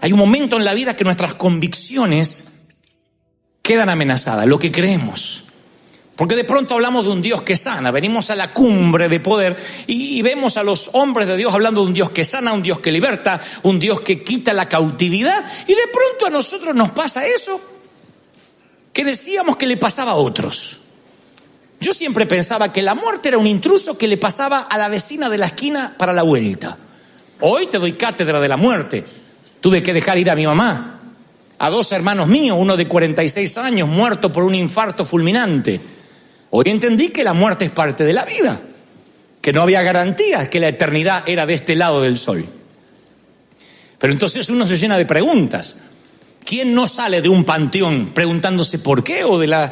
Hay un momento en la vida que nuestras convicciones quedan amenazadas, lo que creemos. Porque de pronto hablamos de un Dios que sana, venimos a la cumbre de poder y vemos a los hombres de Dios hablando de un Dios que sana, un Dios que liberta, un Dios que quita la cautividad, y de pronto a nosotros nos pasa eso que decíamos que le pasaba a otros. Yo siempre pensaba que la muerte era un intruso que le pasaba a la vecina de la esquina para la vuelta. Hoy te doy cátedra de la muerte. Tuve que dejar ir a mi mamá, a 2 hermanos míos, uno de 46 años, muerto por un infarto fulminante. Hoy entendí que la muerte es parte de la vida, que no había garantías, que la eternidad era de este lado del sol. Pero entonces uno se llena de preguntas. ¿Quién no sale de un panteón preguntándose por qué? O de la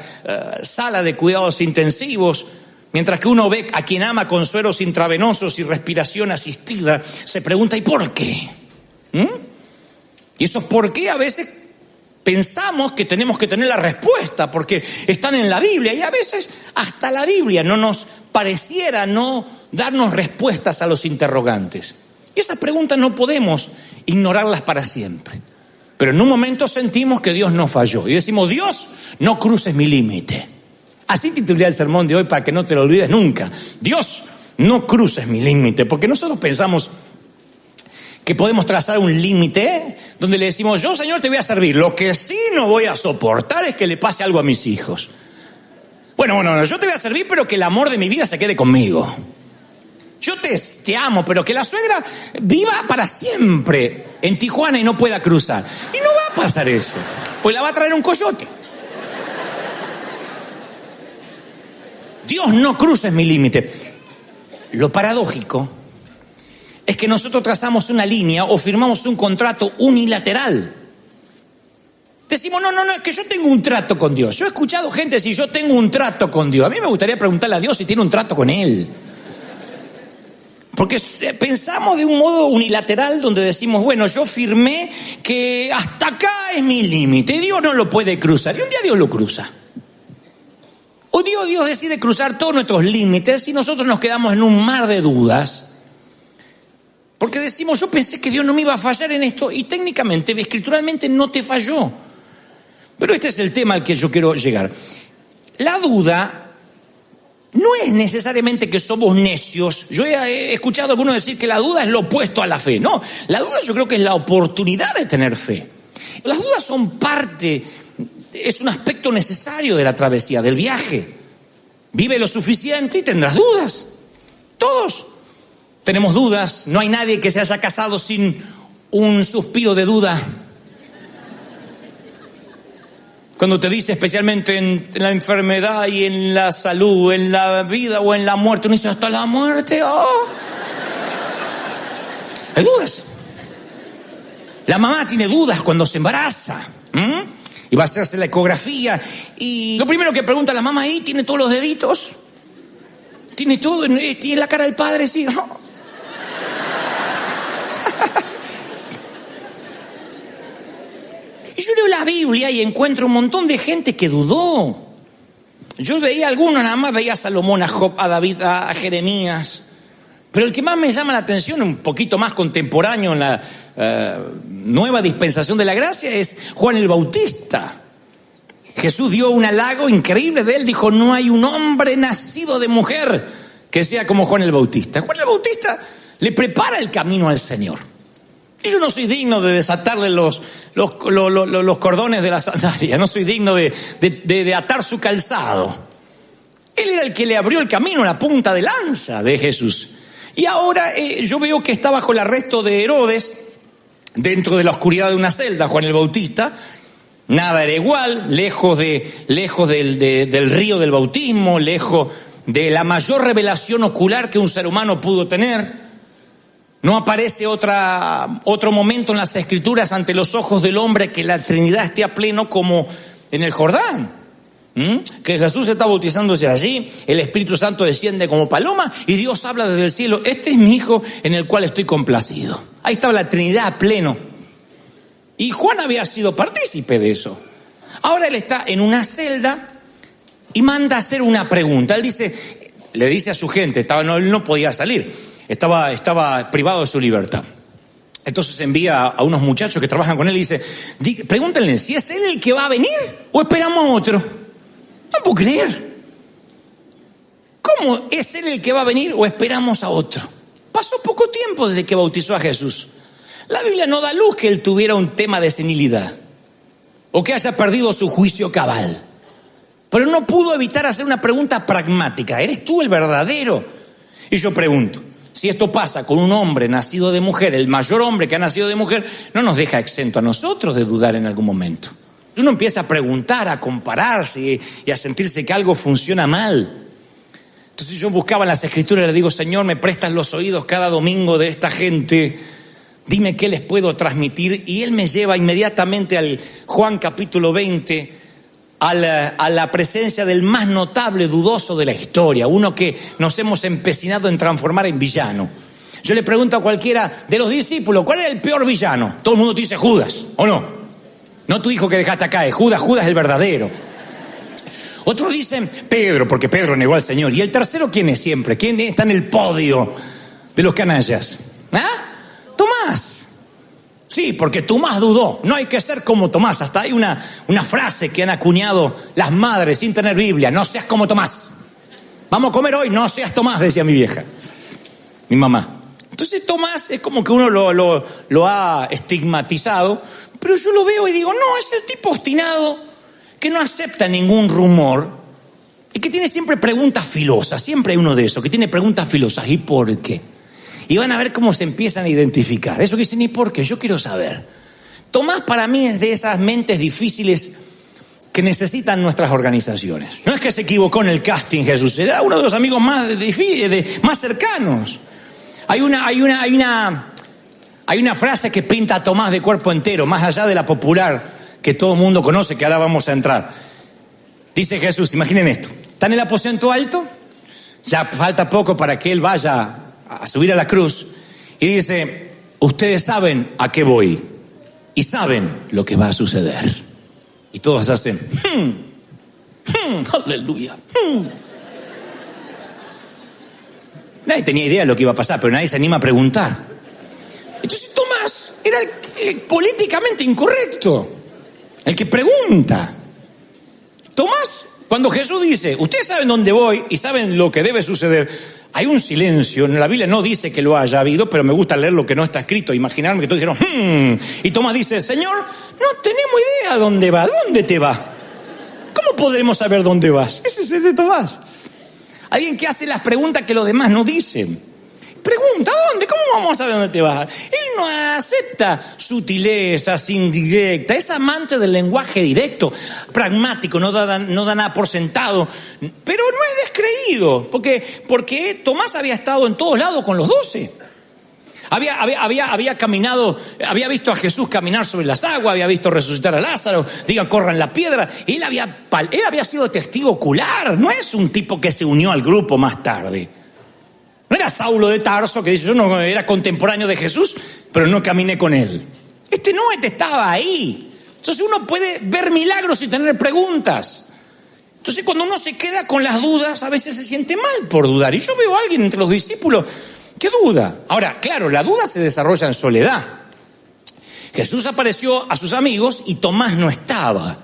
sala de cuidados intensivos, mientras que uno ve a quien ama con sueros intravenosos y respiración asistida, se pregunta ¿y por qué? Y esos por qué a veces pensamos que tenemos que tener la respuesta porque están en la Biblia, y a veces hasta la Biblia no nos pareciera no darnos respuestas a los interrogantes. Y esas preguntas no podemos ignorarlas para siempre. Pero en un momento sentimos que Dios nos falló y decimos: Dios, no cruces mi límite. Así titulé el sermón de hoy para que no te lo olvides nunca. Dios, no cruces mi límite, porque nosotros pensamos que podemos trazar un límite donde le decimos: yo, Señor, te voy a servir. Lo que sí no voy a soportar es que le pase algo a mis hijos. Bueno, yo te voy a servir, pero que el amor de mi vida se quede conmigo. Yo te amo, pero que la suegra viva para siempre en Tijuana y no pueda cruzar. Y no va a pasar eso, pues la va a traer un coyote. Dios, no cruces mi límite. Lo paradójico es que nosotros trazamos una línea o firmamos un contrato unilateral. Decimos, no, es que yo tengo un trato con Dios. Yo he escuchado gente decir, yo tengo un trato con Dios. A mí me gustaría preguntarle a Dios si tiene un trato con Él. Porque pensamos de un modo unilateral donde decimos, bueno, yo firmé que hasta acá es mi límite. Dios no lo puede cruzar. Y un día Dios lo cruza. Un día Dios decide cruzar todos nuestros límites y nosotros nos quedamos en un mar de dudas. Porque decimos, yo pensé que Dios no me iba a fallar en esto, y técnicamente, escrituralmente, no te falló. Pero este es el tema al que yo quiero llegar. La duda no es necesariamente que somos necios. Yo he escuchado a algunos decir que la duda es lo opuesto a la fe. No, la duda yo creo que es la oportunidad de tener fe. Las dudas son parte, es un aspecto necesario de la travesía, del viaje. Vive lo suficiente y tendrás dudas. Todos tenemos dudas. No hay nadie que se haya casado sin un suspiro de duda. Cuando te dice, especialmente en la enfermedad y en la salud, en la vida o en la muerte, uno dice, hasta la muerte, oh. Hay dudas. La mamá tiene dudas cuando se embaraza. Y va a hacerse la ecografía. Y lo primero que pregunta la mamá ahí, ¿tiene todos los deditos? ¿Tiene todo? ¿Tiene la cara del padre? Sí. Y yo leo la Biblia y encuentro un montón de gente que dudó. Yo veía algunos, nada más veía a Salomón, a Job, a David, a Jeremías. Pero el que más me llama la atención, un poquito más contemporáneo en la nueva dispensación de la gracia, es Juan el Bautista. Jesús dio un halago increíble de él, dijo, no hay un hombre nacido de mujer que sea como Juan el Bautista. Juan el Bautista le prepara el camino al Señor. Y yo no soy digno de desatarle los cordones de la sandalia, no soy digno de atar su calzado. Él era el que le abrió el camino, la punta de lanza de Jesús. Y ahora yo veo que está bajo el arresto de Herodes, dentro de la oscuridad de una celda, Juan el Bautista. Nada era igual, lejos del río del bautismo, lejos de la mayor revelación ocular que un ser humano pudo tener. No aparece otro momento en las Escrituras ante los ojos del hombre que la Trinidad esté a pleno como en el Jordán. Que Jesús está bautizándose allí, el Espíritu Santo desciende como paloma y Dios habla desde el cielo, este es mi Hijo en el cual estoy complacido. Ahí estaba la Trinidad a pleno. Y Juan había sido partícipe de eso. Ahora él está en una celda y manda a hacer una pregunta. Él le dice a su gente, él no podía salir. Estaba privado de su libertad. Entonces envía a unos muchachos que trabajan con él y dice, pregúntenle si es él el que va a venir o esperamos a otro. No puedo creer. ¿Cómo es él el que va a venir o esperamos a otro? Pasó poco tiempo desde que bautizó a Jesús. La Biblia no da luz que él tuviera un tema de senilidad o que haya perdido su juicio cabal. Pero no pudo evitar hacer una pregunta pragmática. ¿Eres tú el verdadero? Y yo pregunto, si esto pasa con un hombre nacido de mujer, el mayor hombre que ha nacido de mujer, no nos deja exento a nosotros de dudar en algún momento. Uno empieza a preguntar, a compararse y a sentirse que algo funciona mal. Entonces yo buscaba en las Escrituras y le digo, Señor, me prestas los oídos cada domingo de esta gente, dime qué les puedo transmitir. Y Él me lleva inmediatamente al Juan capítulo 20, a la presencia del más notable dudoso de la historia, uno que nos hemos empecinado en transformar en villano. Yo le pregunto a cualquiera de los discípulos, ¿cuál era el peor villano? Todo el mundo te dice Judas, ¿o no? No tu hijo que dejaste acá, es Judas, Judas es el verdadero. Otros dicen Pedro, porque Pedro negó al Señor. ¿Y el tercero quién es siempre? ¿Quién está en el podio de los canallas? ¿Ah? Tomás. Sí, porque Tomás dudó. No hay que ser como Tomás. Hasta hay una frase que han acuñado las madres sin tener Biblia. No seas como Tomás. Vamos a comer hoy, no seas Tomás, decía mi vieja. Mi mamá. Entonces Tomás es como que uno lo ha estigmatizado. Pero yo lo veo y digo, no, es el tipo obstinado que no acepta ningún rumor y que tiene siempre preguntas filosas. Siempre hay uno de esos que tiene preguntas filosas. ¿Y por qué? Y van a ver cómo se empiezan a identificar. Eso que dicen, ¿y por qué? Yo quiero saber. Tomás para mí es de esas mentes difíciles que necesitan nuestras organizaciones. No es que se equivocó en el casting Jesús, era uno de los amigos más cercanos. Hay una frase que pinta a Tomás de cuerpo entero, más allá de la popular que todo el mundo conoce, que ahora vamos a entrar. Dice Jesús, imaginen esto, está en el aposento alto, ya falta poco para que él vaya a subir a la cruz, y dice, ustedes saben a qué voy y saben lo que va a suceder. Y todos hacen aleluya. Nadie tenía idea de lo que iba a pasar, pero nadie se anima a preguntar. Entonces Tomás era el políticamente incorrecto, el que pregunta. Tomás, cuando Jesús dice, ustedes saben dónde voy y saben lo que debe suceder, hay un silencio. En la Biblia no dice que lo haya habido, pero me gusta leer lo que no está escrito, imaginarme que todos dijeron, y Tomás dice, Señor, no tenemos idea dónde va. ¿Dónde te va? ¿Cómo podremos saber dónde vas? Ese es de Tomás. Alguien que hace las preguntas que los demás no dicen. Pregunta, ¿dónde? ¿Cómo vamos a saber dónde te vas? Él no acepta sutilezas, indirectas, es amante del lenguaje directo, pragmático, no da nada por sentado, pero no es descreído, porque Tomás había estado en todos lados con los 12. Había caminado, había visto a Jesús caminar sobre las aguas, había visto resucitar a Lázaro, digan, corran la piedra. Él había sido testigo ocular, no es un tipo que se unió al grupo más tarde. No era Saulo de Tarso que dice, yo no era contemporáneo de Jesús, pero no caminé con él. Este estaba ahí. Entonces uno puede ver milagros y tener preguntas. Entonces cuando uno se queda con las dudas, a veces se siente mal por dudar. Y yo veo a alguien entre los discípulos que duda. Ahora, claro, la duda se desarrolla en soledad. Jesús apareció a sus amigos y Tomás no estaba.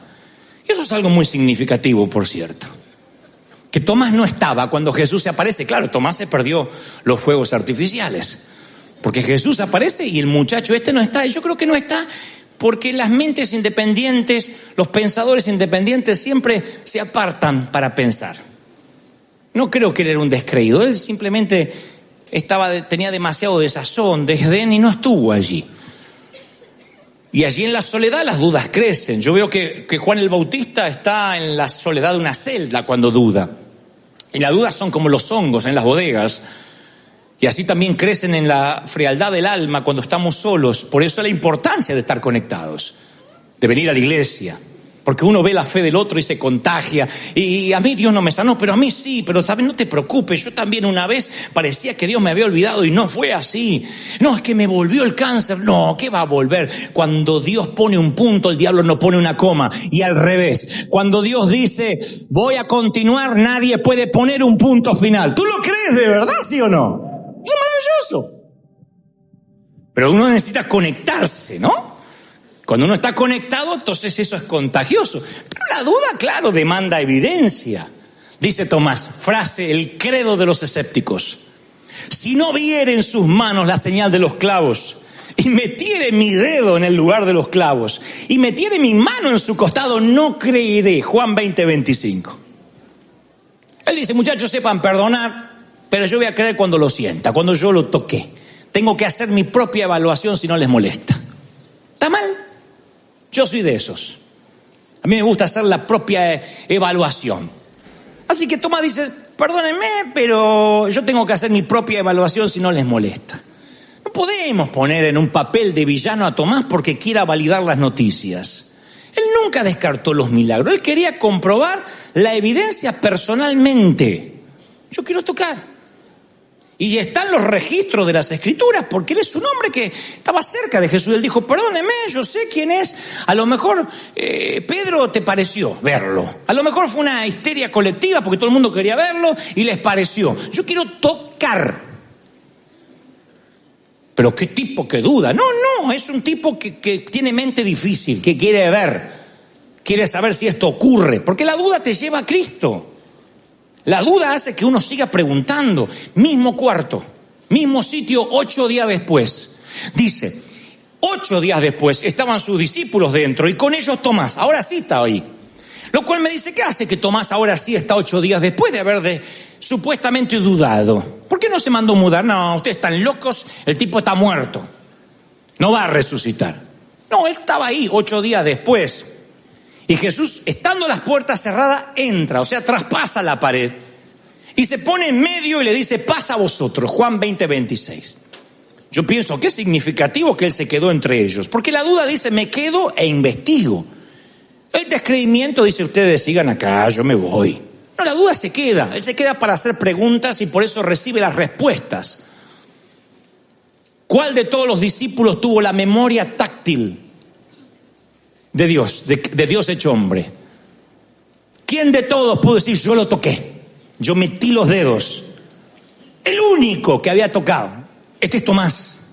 Y eso es algo muy significativo, por cierto. Que Tomás no estaba cuando Jesús se aparece. Claro, Tomás se perdió los fuegos artificiales. Porque Jesús aparece y el muchacho no está. Y yo creo que no está porque las mentes independientes, los pensadores independientes siempre se apartan para pensar. No creo que él era un descreído. Él simplemente tenía demasiado desazón, desdén y no estuvo allí. Y allí en la soledad las dudas crecen. Yo veo que Juan el Bautista está en la soledad de una celda cuando duda. Y las dudas son como los hongos en las bodegas. Y así también crecen en la frialdad del alma cuando estamos solos. Por eso la importancia de estar conectados, de venir a la iglesia. Porque uno ve la fe del otro y se contagia. Y a mí Dios no me sanó, pero a mí sí. Pero sabes, no te preocupes, yo también una vez parecía que Dios me había olvidado y no fue así. No, es que me volvió el cáncer. No, ¿qué va a volver? Cuando Dios pone un punto, el diablo no pone una coma. Y al revés, cuando Dios dice, voy a continuar, nadie puede poner un punto final. ¿Tú lo crees de verdad, sí o no? Es maravilloso. Pero uno necesita conectarse, ¿no? Cuando uno está conectado, entonces eso es contagioso. Pero la duda, claro, demanda evidencia. Dice Tomás, frase, el credo de los escépticos. Si no viere en sus manos la señal de los clavos, y metiere mi dedo en el lugar de los clavos, y metiere mi mano en su costado, no creeré. Juan 20:25. Él dice, muchachos, sepan perdonar, pero yo voy a creer cuando lo sienta, cuando yo lo toqué. Tengo que hacer mi propia evaluación si no les molesta. ¿Está mal? Yo soy de esos. A mí me gusta hacer la propia evaluación. Así que Tomás dice, perdónenme, pero yo tengo que hacer mi propia evaluación si no les molesta. No podemos poner en un papel de villano a Tomás porque quiera validar las noticias. Él nunca descartó los milagros. Él quería comprobar la evidencia personalmente. Yo quiero tocar. Y están los registros de las Escrituras, porque él es un hombre que estaba cerca de Jesús. Él dijo, perdóneme, yo sé quién es. A lo mejor Pedro te pareció verlo. A lo mejor fue una histeria colectiva porque todo el mundo quería verlo y les pareció. Yo quiero tocar. Pero qué tipo que duda. No, es un tipo que tiene mente difícil, que quiere ver, quiere saber si esto ocurre. Porque la duda te lleva a Cristo. La duda hace que uno siga preguntando. Mismo cuarto, mismo sitio, 8 días después. Dice, 8 días después estaban sus discípulos dentro y con ellos Tomás. Ahora sí está ahí. Lo cual me dice, ¿qué hace que Tomás ahora sí está 8 días después de haber supuestamente dudado? ¿Por qué no se mandó mudar? No, ustedes están locos, el tipo está muerto. No va a resucitar. No, él estaba ahí 8 días después. Y Jesús, estando las puertas cerradas, entra, o sea, traspasa la pared. Y se pone en medio y le dice, pasa a vosotros, Juan 20:26. Yo pienso, qué significativo que él se quedó entre ellos. Porque la duda dice, me quedo e investigo. El descreimiento dice, ustedes sigan acá, yo me voy. No, la duda se queda. Él se queda para hacer preguntas y por eso recibe las respuestas. ¿Cuál de todos los discípulos tuvo la memoria táctil de Dios, de Dios hecho hombre? ¿Quién de todos pudo decir, yo lo toqué, yo metí los dedos? El único que había tocado, este es Tomás.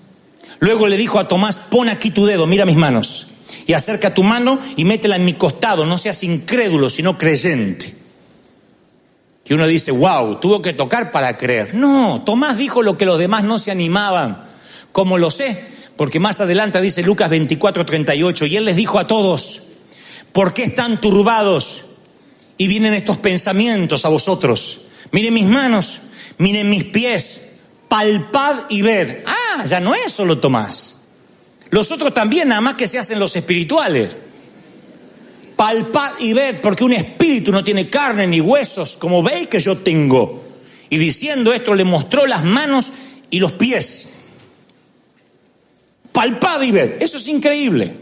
Luego le dijo a Tomás, pon aquí tu dedo, mira mis manos, y acerca tu mano y métela en mi costado, no seas incrédulo, sino creyente. Y uno dice, wow, tuvo que tocar para creer. No, Tomás dijo lo que los demás no se animaban. ¿Cómo lo sé? Porque más adelante dice Lucas 24:38, y él les dijo a todos, ¿por qué están turbados y vienen estos pensamientos a vosotros? Miren mis manos, miren mis pies, palpad y ved. Ah, ya no es solo Tomás. Los otros también, nada más que se hacen los espirituales. Palpad y ved, porque un espíritu no tiene carne ni huesos, como veis que yo tengo. Y diciendo esto le mostró las manos y los pies. Palpad y ved, eso es increíble.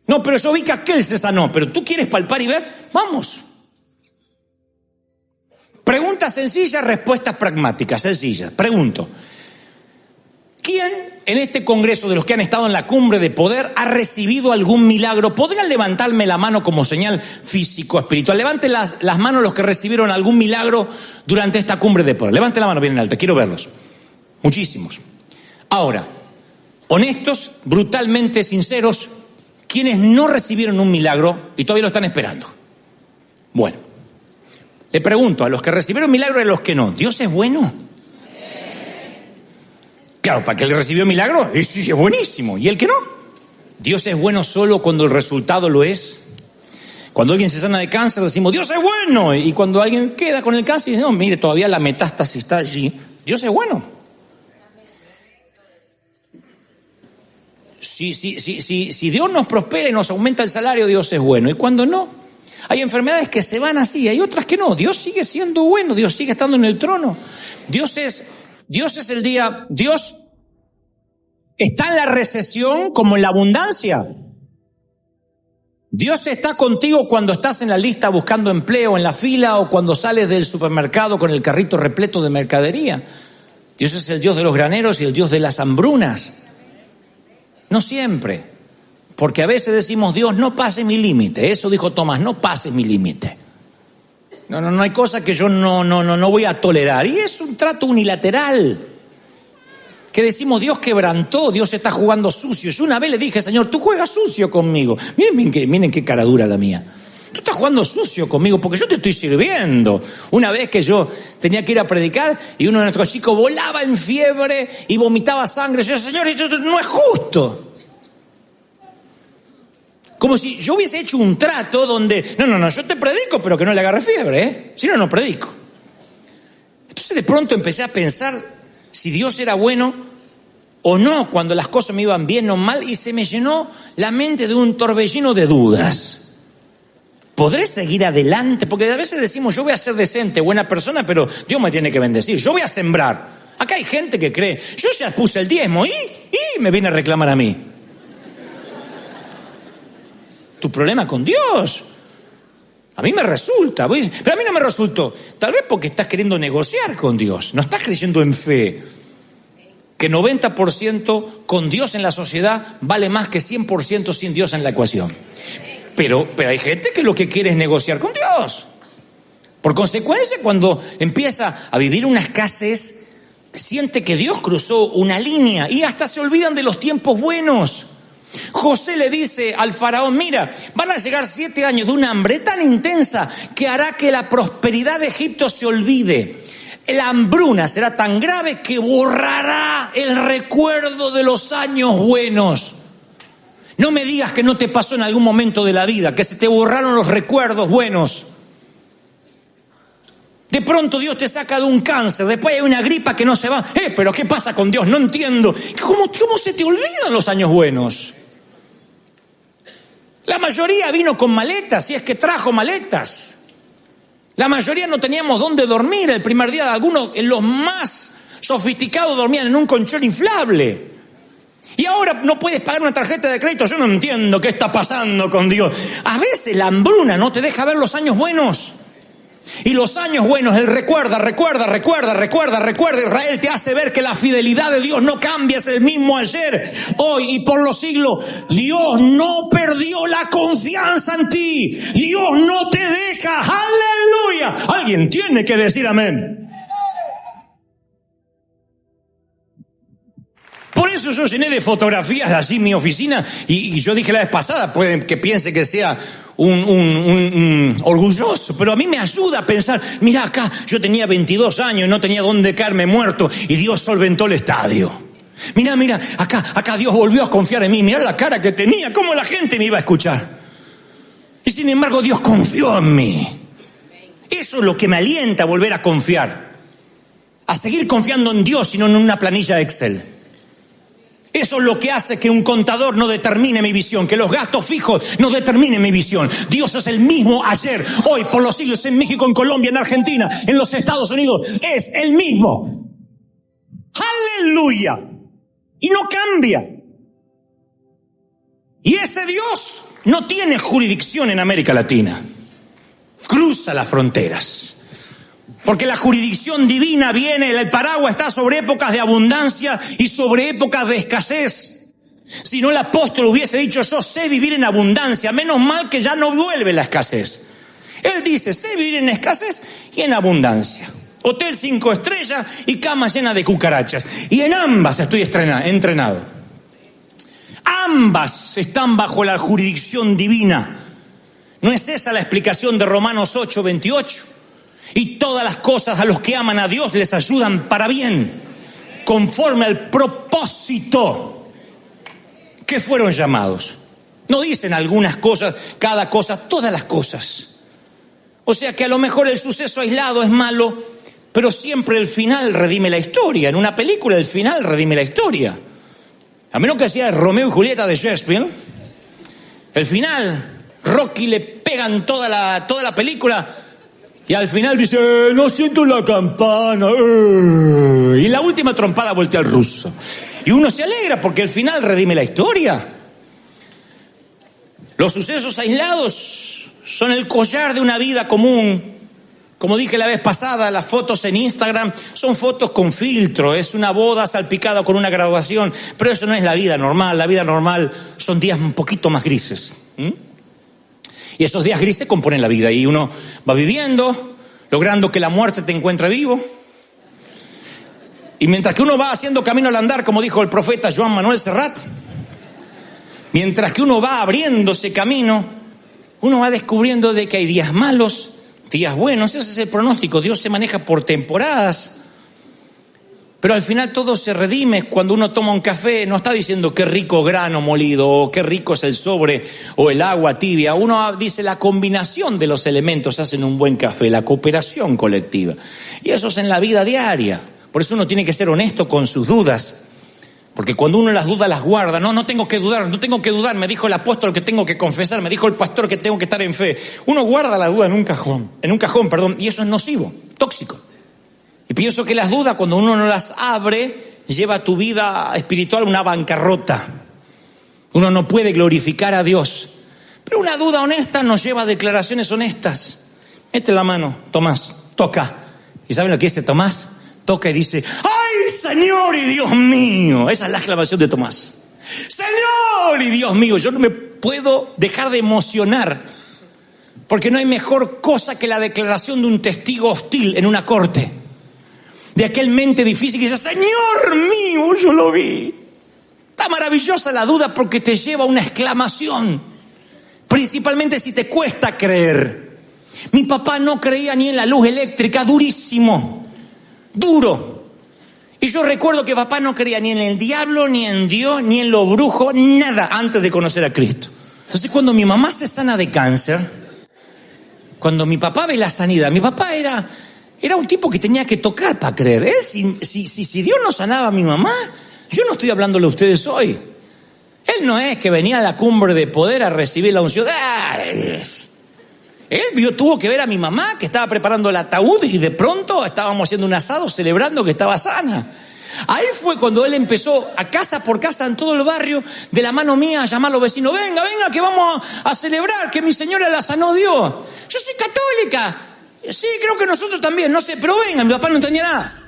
No, pero yo vi que aquel se sanó, pero tú quieres palpar y ver, vamos. Pregunta sencilla, respuestas pragmáticas, sencillas. Pregunto, ¿quién en este congreso de los que han estado en la cumbre de poder ha recibido algún milagro? ¿Podrían levantarme la mano como señal físico, espiritual? Levanten las manos los que recibieron algún milagro durante esta cumbre de poder. Levanten la mano bien en alto, quiero verlos. Muchísimos. Ahora, honestos, brutalmente sinceros, quienes no recibieron un milagro y todavía lo están esperando. Bueno, le pregunto a los que recibieron milagro y a los que no, ¿Dios es bueno? Claro, para que él recibió milagro, sí, es buenísimo. ¿Y el que no? Dios es bueno solo cuando el resultado lo es. Cuando alguien se sana de cáncer decimos, Dios es bueno. Y cuando alguien queda con el cáncer dice, no, mire, todavía la metástasis está allí. Dios es bueno. Si Dios nos prospera y nos aumenta el salario, Dios es bueno. Y cuando no, hay enfermedades que se van así, hay otras que no. Dios sigue siendo bueno, Dios sigue estando en el trono. Dios es el día, Dios está en la recesión como en la abundancia. Dios está contigo cuando estás en la lista buscando empleo, en la fila, o cuando sales del supermercado con el carrito repleto de mercadería. Dios es el Dios de los graneros y el Dios de las hambrunas. No siempre, porque a veces decimos, Dios, no pase mi límite. Eso dijo Tomás, no pases mi límite. No hay cosa que yo no voy a tolerar. Y es un trato unilateral. que decimos Dios quebrantó, Dios está jugando sucio. Yo una vez le dije, Señor, tú juegas sucio conmigo. Miren qué cara dura la mía. Tú estás jugando sucio conmigo porque yo te estoy sirviendo. Una vez que yo tenía que ir a predicar y uno de nuestros chicos volaba en fiebre y vomitaba sangre. Yo decía, Señor, esto no es justo. Como si yo hubiese hecho un trato donde, no, yo te predico, pero que no le agarre fiebre, ¿eh? Si no, no predico. Entonces de pronto empecé a pensar si Dios era bueno o no cuando las cosas me iban bien o mal, y se me llenó la mente de un torbellino de dudas. ¿Podré seguir adelante? Porque a veces decimos, yo voy a ser decente, buena persona, pero Dios me tiene que bendecir. Yo voy a sembrar. Acá hay gente que cree, yo ya puse el diezmo y me viene a reclamar a mí. Tu problema con Dios. A mí me resulta, pero a mí no me resultó. Tal vez porque estás queriendo negociar con Dios, no estás creyendo en fe. Que 90% con Dios en la sociedad vale más que 100% sin Dios en la ecuación. Pero hay gente que lo que quiere es negociar con Dios. Por consecuencia, cuando empieza a vivir una escasez, siente que Dios cruzó una línea y hasta se olvidan de los tiempos buenos. José le dice al faraón, mira, van a llegar 7 años de una hambre tan intensa que hará que la prosperidad de Egipto se olvide. La hambruna será tan grave que borrará el recuerdo de los años buenos. No me digas que no te pasó en algún momento de la vida, que se te borraron los recuerdos buenos. De pronto Dios te saca de un cáncer, después hay una gripa que no se va. Pero ¿qué pasa con Dios? No entiendo. ¿Cómo se te olvidan los años buenos? La mayoría vino con maletas, si es que trajo maletas. La mayoría no teníamos dónde dormir el primer día. Algunos, los más sofisticados, dormían en un colchón inflable. Y ahora no puedes pagar una tarjeta de crédito. Yo no entiendo qué está pasando con Dios. A veces la hambruna no te deja ver los años buenos. Y los años buenos, Él recuerda. Israel te hace ver que la fidelidad de Dios no cambia, es el mismo ayer, hoy y por los siglos. Dios no perdió la confianza en ti. Dios no te deja. ¡Aleluya! Alguien tiene que decir amén. Por eso yo llené de fotografías así mi oficina y yo dije la vez pasada, pueden que piense que sea un orgulloso, pero a mí me ayuda a pensar, mira acá, yo tenía 22 años y no tenía dónde caerme muerto y Dios solventó el estadio. Mira, acá Dios volvió a confiar en mí, mira la cara que tenía, cómo la gente me iba a escuchar. Y sin embargo Dios confió en mí. Eso es lo que me alienta a volver a confiar, a seguir confiando en Dios y no en una planilla de Excel. Eso es lo que hace que un contador no determine mi visión, que los gastos fijos no determinen mi visión. Dios es el mismo ayer, hoy, por los siglos, en México, en Colombia, en Argentina, en los Estados Unidos. Es el mismo. ¡Aleluya! Y no cambia. Y ese Dios no tiene jurisdicción en América Latina. Cruza las fronteras. Porque la jurisdicción divina viene, el paraguas está sobre épocas de abundancia y sobre épocas de escasez. Si no, el apóstol hubiese dicho, yo sé vivir en abundancia, menos mal que ya no vuelve la escasez. Él dice, sé vivir en escasez y en abundancia. Hotel 5 estrellas y cama llena de cucarachas. Y en ambas estoy entrenado. Ambas están bajo la jurisdicción divina. ¿No es esa la explicación de Romanos 8:28? Y todas las cosas a los que aman a Dios les ayudan para bien, conforme al propósito que fueron llamados. No dicen algunas cosas, cada cosa, todas las cosas. O sea que a lo mejor el suceso aislado es malo, pero siempre el final redime la historia. En una película el final redime la historia. A menos que sea Romeo y Julieta de Shakespeare, el final, Rocky le pegan toda la película. Y al final dice, no siento la campana. Y la última trompada voltea al ruso. Y uno se alegra porque el final redime la historia. Los sucesos aislados son el collar de una vida común. Como dije la vez pasada, las fotos en Instagram son fotos con filtro. Es una boda salpicada con una graduación. Pero eso no es la vida normal. La vida normal son días un poquito más grises. Y esos días grises componen la vida y uno va viviendo, logrando que la muerte te encuentre vivo. Y mientras que uno va haciendo camino al andar, como dijo el profeta Joan Manuel Serrat, mientras que uno va abriéndose camino, uno va descubriendo de que hay días malos, días buenos. Ese es el pronóstico. Dios se maneja por temporadas. Pero al final todo se redime. Cuando uno toma un café, no está diciendo qué rico grano molido, o qué rico es el sobre, o el agua tibia. Uno dice la combinación de los elementos hacen un buen café, la cooperación colectiva. Y eso es en la vida diaria. Por eso uno tiene que ser honesto con sus dudas. Porque cuando uno las dudas las guarda, no tengo que dudar, me dijo el apóstol que tengo que confesar, me dijo el pastor que tengo que estar en fe. Uno guarda la duda en un cajón, y eso es nocivo, tóxico. Y pienso que las dudas, cuando uno no las abre, lleva tu vida espiritual a una bancarrota. Uno no puede glorificar a Dios. Pero una duda honesta nos lleva a declaraciones honestas. Mete la mano, Tomás, toca. ¿Y saben lo que dice Tomás? Toca y dice, ¡ay, Señor y Dios mío! Esa es la exclamación de Tomás. ¡Señor y Dios mío! Yo no me puedo dejar de emocionar, porque no hay mejor cosa que la declaración de un testigo hostil en una corte. De aquel mente difícil que dice, ¡Señor mío, yo lo vi! Está maravillosa la duda porque te lleva a una exclamación. Principalmente si te cuesta creer. Mi papá no creía ni en la luz eléctrica, durísimo. Duro. Y yo recuerdo que papá no creía ni en el diablo, ni en Dios, ni en los brujos, nada antes de conocer a Cristo. Entonces cuando mi mamá se sana de cáncer, cuando mi papá ve la sanidad, mi papá era un tipo que tenía que tocar para creer. Si Dios no sanaba a mi mamá, yo no estoy hablándole a ustedes hoy. Él no es que venía a la cumbre de poder a recibir la unción. Él tuvo que ver a mi mamá que estaba preparando el ataúd y de pronto estábamos haciendo un asado celebrando que estaba sana. Ahí fue cuando él empezó a casa por casa en todo el barrio, de la mano mía, a llamar a los vecinos. Venga, que vamos a celebrar que mi señora la sanó Dios. Yo soy católica. Sí, creo que nosotros también, no sé, pero venga, mi papá no entendía nada.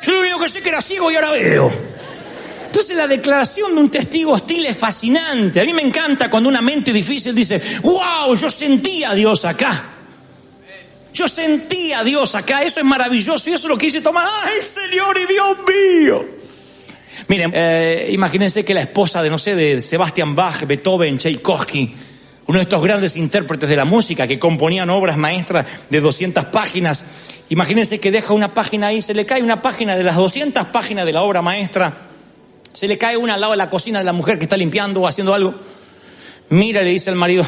Yo lo único que sé que era ciego y ahora veo. Entonces la declaración de un testigo hostil es fascinante. A mí me encanta cuando una mente difícil dice, ¡wow! Yo sentía a Dios acá. Yo sentía a Dios acá. Eso es maravilloso y eso es lo que dice Tomás. ¡Ay, Señor y Dios mío! Miren, imagínense que la esposa de Sebastian Bach, Beethoven, Tchaikovsky, uno de estos grandes intérpretes de la música que componían obras maestras de 200 páginas. Imagínense que deja una página ahí, se le cae una página de las 200 páginas de la obra maestra. Se le cae una al lado de la cocina de la mujer que está limpiando o haciendo algo. Mira, le dice al marido,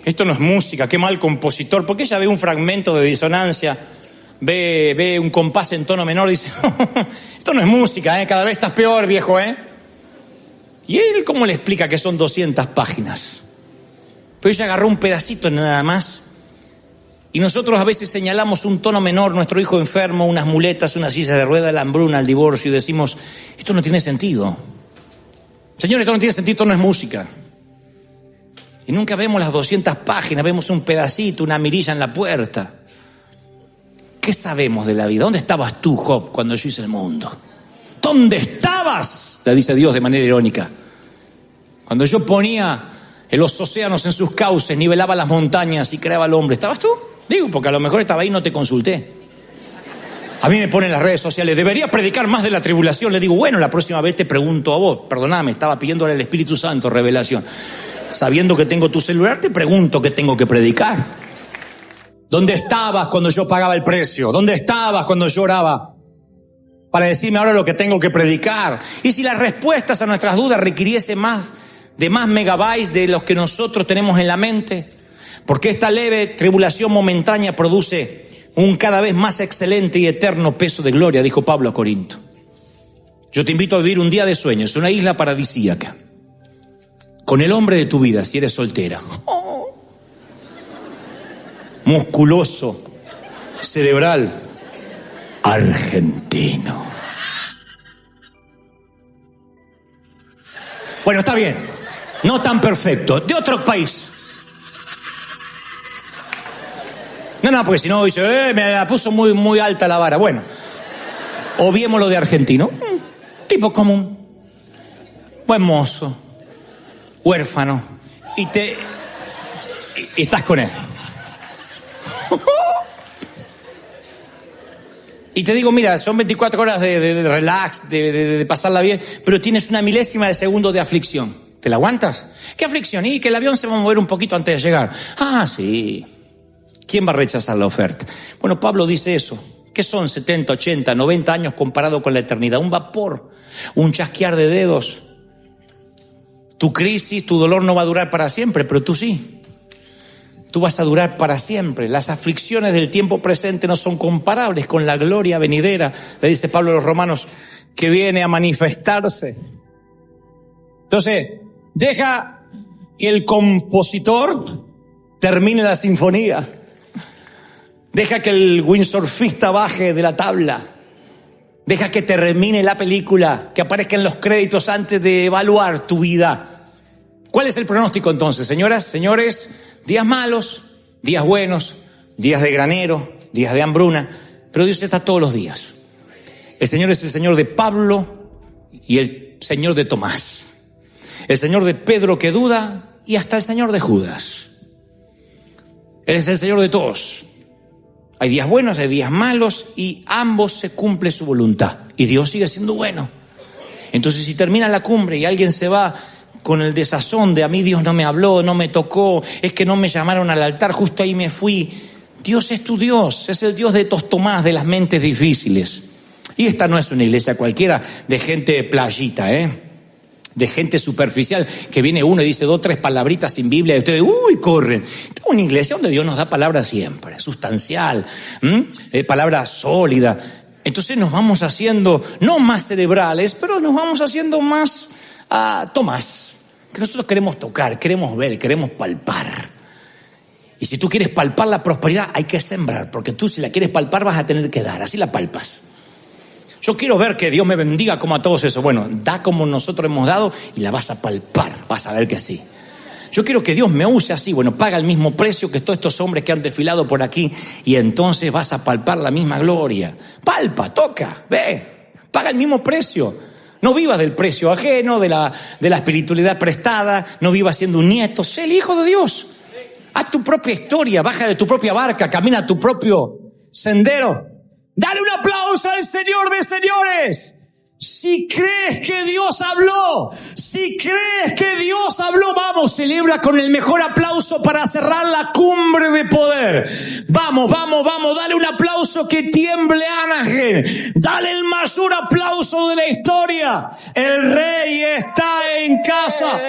esto no es música, qué mal compositor. Porque ella ve un fragmento de disonancia, ve un compás en tono menor y dice, esto no es música, cada vez estás peor, viejo, ¿Y él cómo le explica que son 200 páginas? Pero ella agarró un pedacito nada más. Y nosotros a veces señalamos un tono menor, nuestro hijo enfermo, unas muletas, una silla de ruedas, la hambruna, el divorcio, y decimos, esto no tiene sentido. Señor, esto no tiene sentido, esto no es música. Y nunca vemos las 200 páginas, vemos un pedacito, una mirilla en la puerta. ¿Qué sabemos de la vida? ¿Dónde estabas tú, Job, cuando yo hice el mundo? ¿Dónde estabas? Le dice Dios de manera irónica. Cuando yo ponía los océanos en sus cauces, nivelaba las montañas y creaba al hombre, ¿estabas tú? Digo, porque a lo mejor estaba ahí y no te consulté. A mí me ponen en las redes sociales, debería predicar más de la tribulación. Le digo, bueno, la próxima vez te pregunto a vos. Perdóname, estaba pidiéndole al Espíritu Santo revelación. Sabiendo que tengo tu celular, te pregunto qué tengo que predicar. ¿Dónde estabas cuando yo pagaba el precio? ¿Dónde estabas cuando yo oraba? Para decirme ahora lo que tengo que predicar. Y si las respuestas a nuestras dudas requiriese más megabytes de los que nosotros tenemos en la mente, porque esta leve tribulación momentánea produce un cada vez más excelente y eterno peso de gloria, dijo Pablo a Corinto. Yo te invito a vivir un día de sueños, una isla paradisíaca, con el hombre de tu vida, si eres soltera. Musculoso, cerebral, argentino. Bueno, está bien, no tan perfecto, de otro país. No, porque si no dice, me la puso muy, muy alta la vara. Bueno, obviémoslo de argentino. Tipo común, buen mozo, huérfano, y estás con él. Y te digo, mira, son 24 horas de relax, de pasarla bien, pero tienes una milésima de segundo de aflicción. ¿Te la aguantas? ¿Qué aflicción? Y que el avión se va a mover un poquito antes de llegar. Ah, sí. ¿Quién va a rechazar la oferta? Bueno, Pablo dice eso. ¿Qué son 70, 80, 90 años comparado con la eternidad? Un vapor, un chasquear de dedos. Tu crisis, tu dolor no va a durar para siempre, pero tú sí. Tú vas a durar para siempre. Las aflicciones del tiempo presente no son comparables con la gloria venidera, le dice Pablo a los romanos, que viene a manifestarse. Entonces, deja que el compositor termine la sinfonía. Deja que el windsurfista baje de la tabla. Deja que termine la película, que aparezcan los créditos antes de evaluar tu vida. ¿Cuál es el pronóstico entonces, señoras, señores? Días malos, días buenos, días de granero, días de hambruna, pero Dios está todos los días. El Señor es el Señor de Pablo y el Señor de Tomás. El Señor de Pedro que duda y hasta el Señor de Judas. Él es el Señor de todos. Hay días buenos, hay días malos y ambos se cumple su voluntad. Y Dios sigue siendo bueno. Entonces si termina la cumbre y alguien se va con el desazón de a mí Dios no me habló, no me tocó, es que no me llamaron al altar, justo ahí me fui. Dios es tu Dios, es el Dios de Tostomás, de las mentes difíciles. Y esta no es una iglesia cualquiera de gente playita, de gente superficial, que viene uno y dice 2 o 3 palabritas sin Biblia y ustedes, corren. Esta es una iglesia donde Dios nos da palabras siempre, sustancial, palabra sólida. Entonces nos vamos haciendo, no más cerebrales, pero nos vamos haciendo más Tomás. Que nosotros queremos tocar, queremos ver, queremos palpar. Y si tú quieres palpar la prosperidad, hay que sembrar, porque tú si la quieres palpar vas a tener que dar, así la palpas. Yo quiero ver que Dios me bendiga como a todos esos. Bueno, da como nosotros hemos dado y la vas a palpar, vas a ver que sí. Yo quiero que Dios me use así, bueno, paga el mismo precio que todos estos hombres que han desfilado por aquí y entonces vas a palpar la misma gloria. Palpa, toca, ve, paga el mismo precio. No vivas del precio ajeno, de la espiritualidad prestada, no vivas siendo un nieto, sé el hijo de Dios. Haz tu propia historia, baja de tu propia barca, camina tu propio sendero. Dale un aplauso al Señor de señores. Si crees que Dios habló, vamos, celebra con el mejor aplauso para cerrar la cumbre de poder. Vamos, dale un aplauso que tiemble Anaheim. Dale el mayor aplauso de la historia. El Rey está en casa.